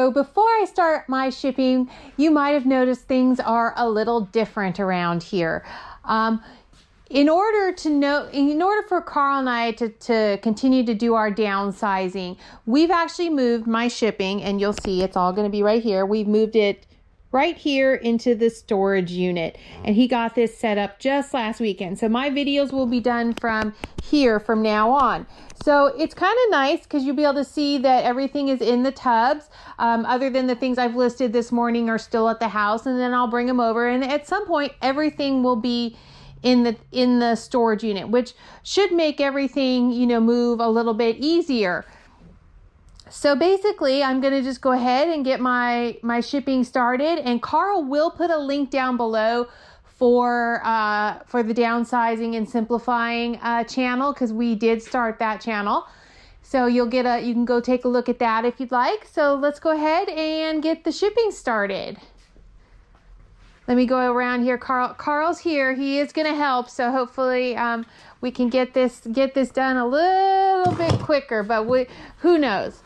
So before I start my shipping, you might have noticed things are a little different around here. In order for Carl and I to continue to do our downsizing, we've actually moved my shipping, and you'll see it's all going to be right here. We've moved it right here into the storage unit, and he got this set up just last weekend. So my videos will be done from here from now on. So it's kind of nice because you'll be able to see that everything is in the tubs, other than the things I've listed this morning are still at the house, and then I'll bring them over, and at some point everything will be in the storage unit, which should make everything, move a little bit easier. So basically, I'm going to just go ahead and get my shipping started, and Carl will put a link down below for the downsizing and simplifying channel, because we did start that channel. So you can go take a look at that if you'd like. So let's go ahead and get the shipping started. Let me go around here. Carl's here. He is going to help. So hopefully we can get this done a little bit quicker, but who knows?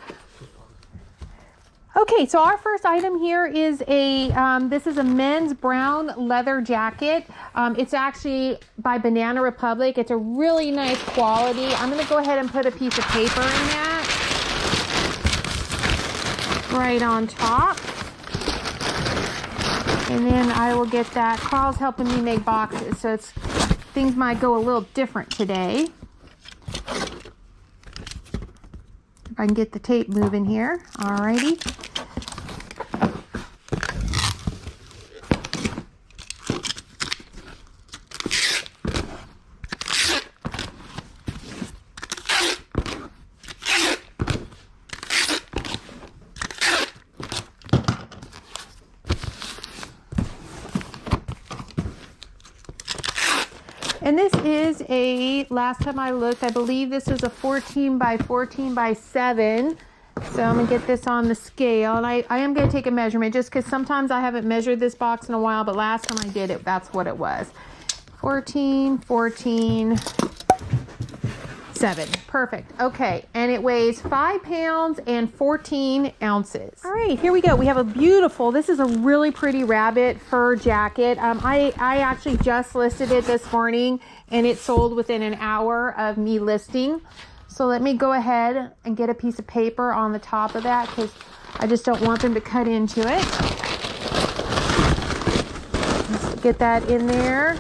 Okay, so our first item here is this is a men's brown leather jacket. It's actually by Banana Republic. It's a really nice quality. I'm going to go ahead and put a piece of paper in that right on top. And then I will get that. Carl's helping me make boxes, so things might go a little different today. If I can get the tape moving here. Alrighty. And this is last time I looked, I believe this is a 14 by 14 by 7. So I'm going to get this on the scale. And I am going to take a measurement just because sometimes I haven't measured this box in a while. But last time I did it, that's what it was. 14, 14, 7. Perfect. Okay. And it weighs 5 pounds and 14 ounces. All right, here we go. We have a beautiful, this is a really pretty rabbit fur jacket. I actually just listed it this morning, and it sold within an hour of me listing. So let me go ahead and get a piece of paper on the top of that because I just don't want them to cut into it. Let's get that in there.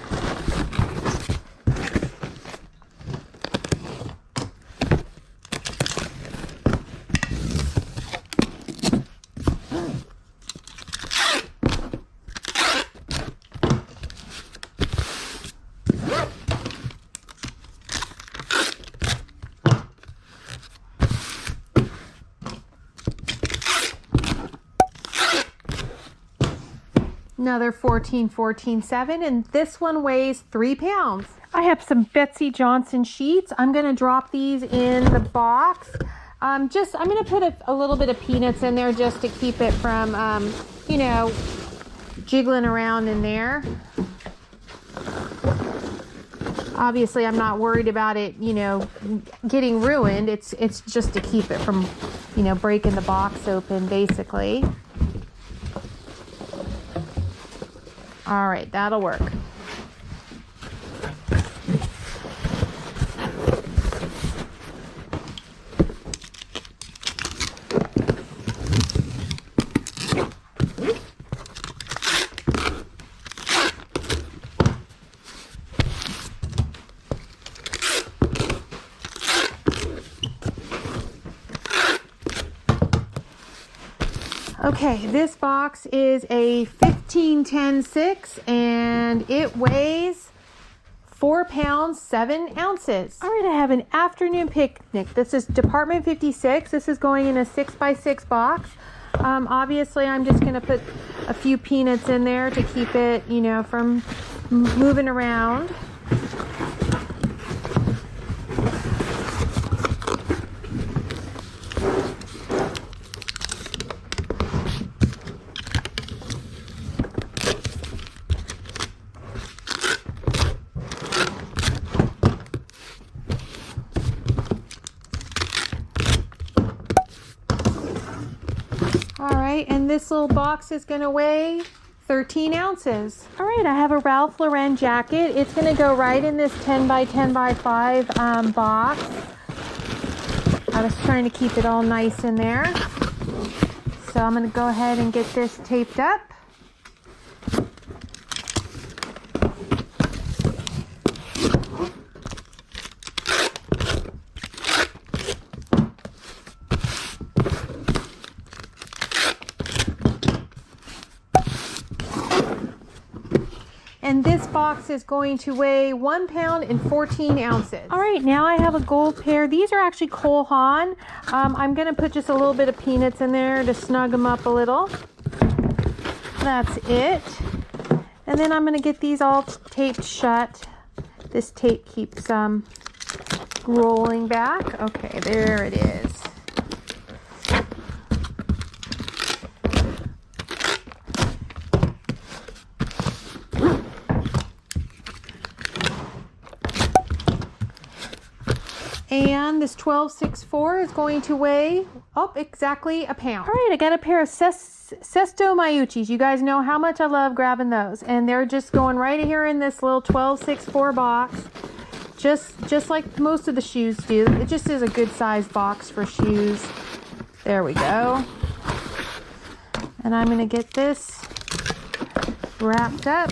Another 14, 14, 7, and this one weighs 3 pounds. I have some Betsy Johnson sheets. I'm going to drop these in the box. I'm going to put a little bit of peanuts in there just to keep it from, jiggling around in there. Obviously, I'm not worried about it, getting ruined. It's just to keep it from, breaking the box open, basically. All right, that'll work. Okay, this box is a 15-10-6 and it weighs 4 pounds, 7 ounces. All right, I have an afternoon picnic. This is Department 56. This is going in a 6x6 box. Obviously, I'm just going to put a few peanuts in there to keep it, from moving around. All right, and this little box is going to weigh 13 ounces. All right, I have a Ralph Lauren jacket. It's going to go right in this 10 by 10 by 5 box. I was trying to keep it all nice in there. So I'm going to go ahead and get this taped up. And this box is going to weigh 1 pound and 14 ounces. All right, now I have a gold pair. These are actually Cole Haan. I'm gonna put just a little bit of peanuts in there to snug them up a little. That's it. And then I'm gonna get these all taped shut. This tape keeps rolling back. Okay, there it is. And this 1264 is going to weigh exactly a pound. All right, I got a pair of Sesto Mayuchis. You guys know how much I love grabbing those. And they're just going right here in this little 1264 box. Just like most of the shoes do. It just is a good size box for shoes. There we go. And I'm gonna get this wrapped up.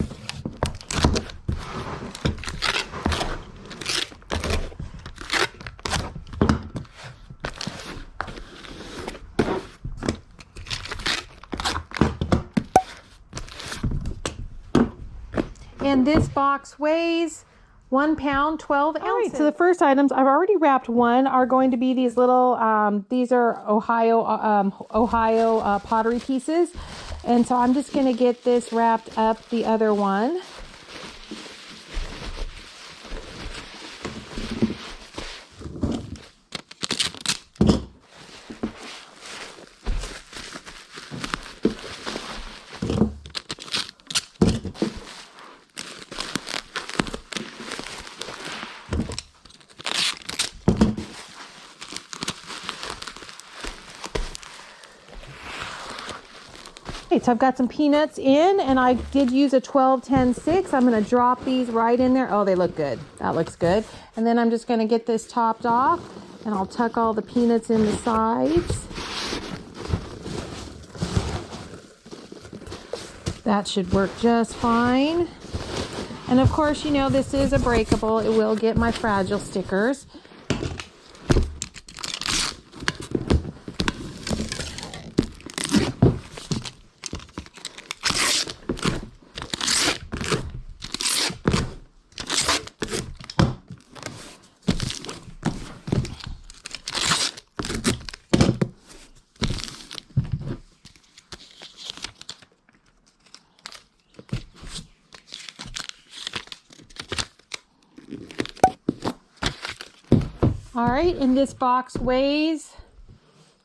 And this box weighs 1 pound, 12 ounces. All right, so the first items, I've already wrapped one, are going to be these little, these are Ohio pottery pieces. And so I'm just gonna get this wrapped up, the other one. Okay, so I've got some peanuts in, and I did use a 12-10-6. I'm going to drop these right in there. Oh, they look good. That looks good. And then I'm just going to get this topped off, and I'll tuck all the peanuts in the sides. That should work just fine. And of course, you know, this is a breakable. It will get my fragile stickers. All right, and this box weighs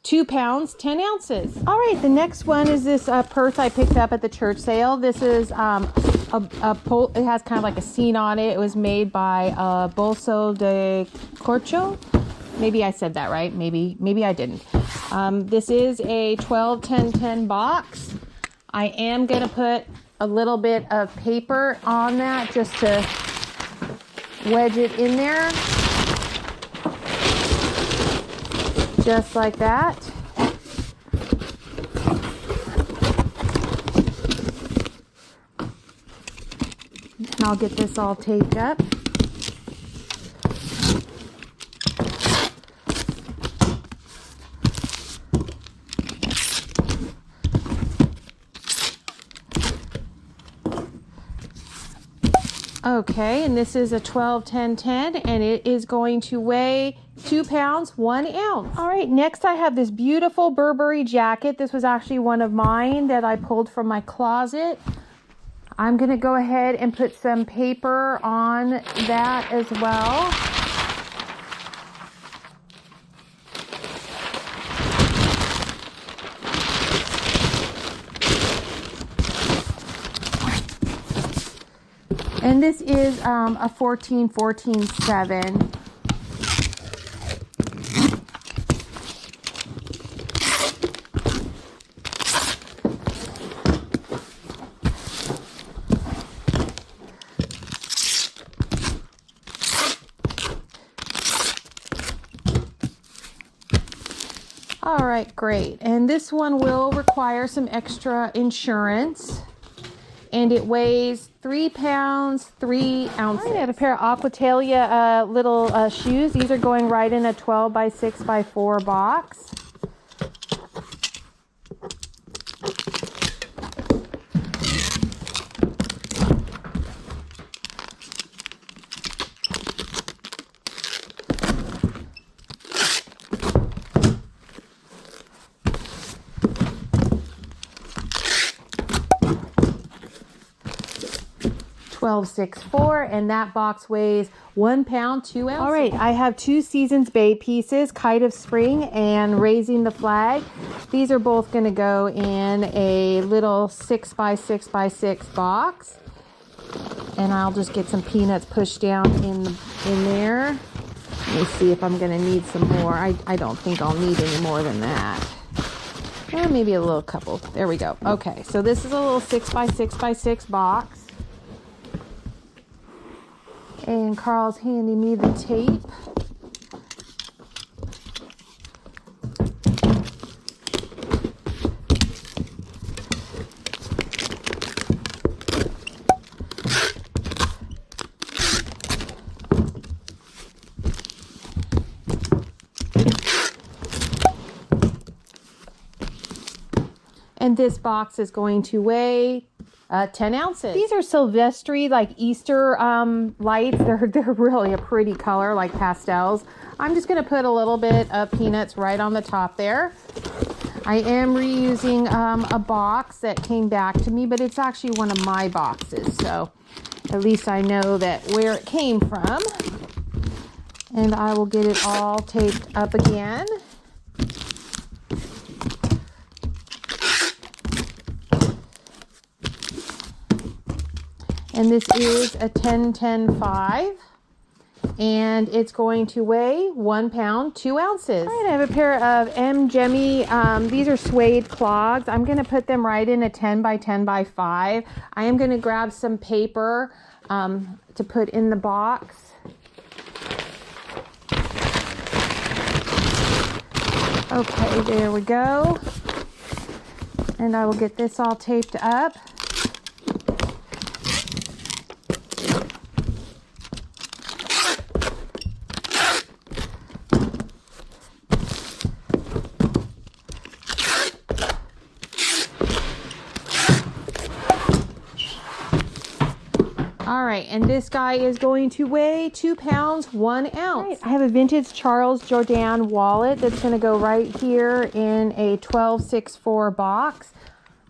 2 pounds, 10 ounces. All right, the next one is this purse I picked up at the church sale. This is it has kind of like a scene on it. It was made by Bolso de Corcho. Maybe I said that right. Maybe I didn't. This is a 12-10-10 box. I am gonna put a little bit of paper on that just to wedge it in there. Just like that. And I'll get this all taped up. Okay, and this is a 12-10-10, and it is going to weigh 2 pounds, 1 ounce. All right, next I have this beautiful Burberry jacket. This was actually one of mine that I pulled from my closet. I'm gonna go ahead and put some paper on that as well. And this is a 14-14-7. All right, great. And this one will require some extra insurance. And it weighs 3 pounds, 3 ounces. I have a pair of Aquatalia little shoes. These are going right in a 12 by 6 by 4 box. $12.64, and that box weighs 1 pound, 2 ounces. All right, I have 2 Seasons Bay pieces, Kite of Spring and Raising the Flag. These are both going to go in a little 6 by 6 by 6 box, and I'll just get some peanuts pushed down in there. Let me see if I'm going to need some more. I don't think I'll need any more than that. Or maybe a little couple. There we go. Okay, so this is a little 6 by 6 by 6 box. And Carl's handing me the tape. And this box is going to weigh 10 ounces. These are Silvestri, like Easter lights. They're really a pretty color, like pastels. I'm just going to put a little bit of peanuts right on the top there. I am reusing a box that came back to me, but it's actually one of my boxes, so at least I know that where it came from. And I will get it all taped up again. And this is a 10-10-5, and it's going to weigh 1 pound, 2 ounces. All right, I have a pair of M. Jemmy. These are suede clogs. I'm going to put them right in a 10 by 10 by 5. I am going to grab some paper to put in the box. Okay, there we go. And I will get this all taped up. All right, and this guy is going to weigh 2 pounds, 1 ounce. Right, I have a vintage Charles Jourdan wallet that's going to go right here in a 12-6-4 box.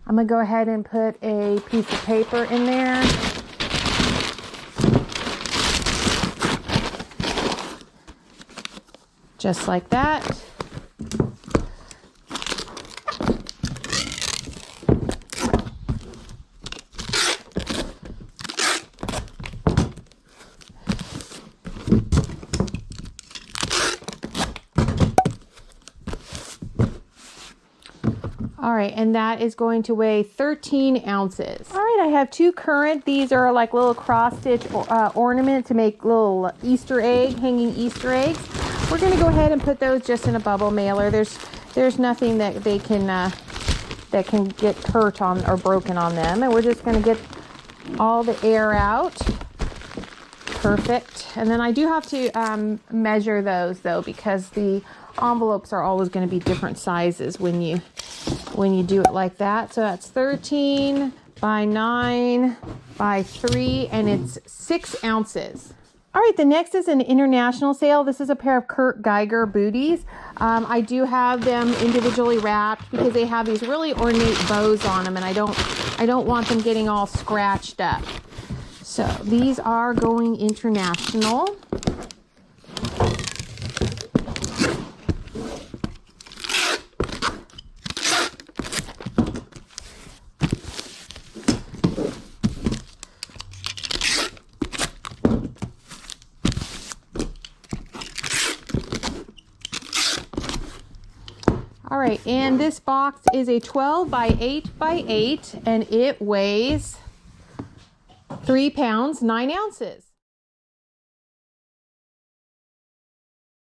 I'm going to go ahead and put a piece of paper in there. Just like that. All right, and that is going to weigh 13 ounces. All right, I have 2 currant. These are like little cross-stitch ornament to make little Easter egg, hanging Easter eggs. We're going to go ahead and put those just in a bubble mailer. There's nothing that they can that can get hurt on or broken on them, and we're just going to get all the air out. Perfect. And then I do have to measure those though, because the envelopes are always going to be different sizes when you do it like that. So that's 13 by 9 by 3, and it's 6 ounces. All right, the next is an international sale. This is a pair of Kurt Geiger booties. I do have them individually wrapped because they have these really ornate bows on them, and I don't want them getting all scratched up. So these are going international. All right, and this box is a 12 by 8 by 8, and it weighs 3 pounds, 9 ounces.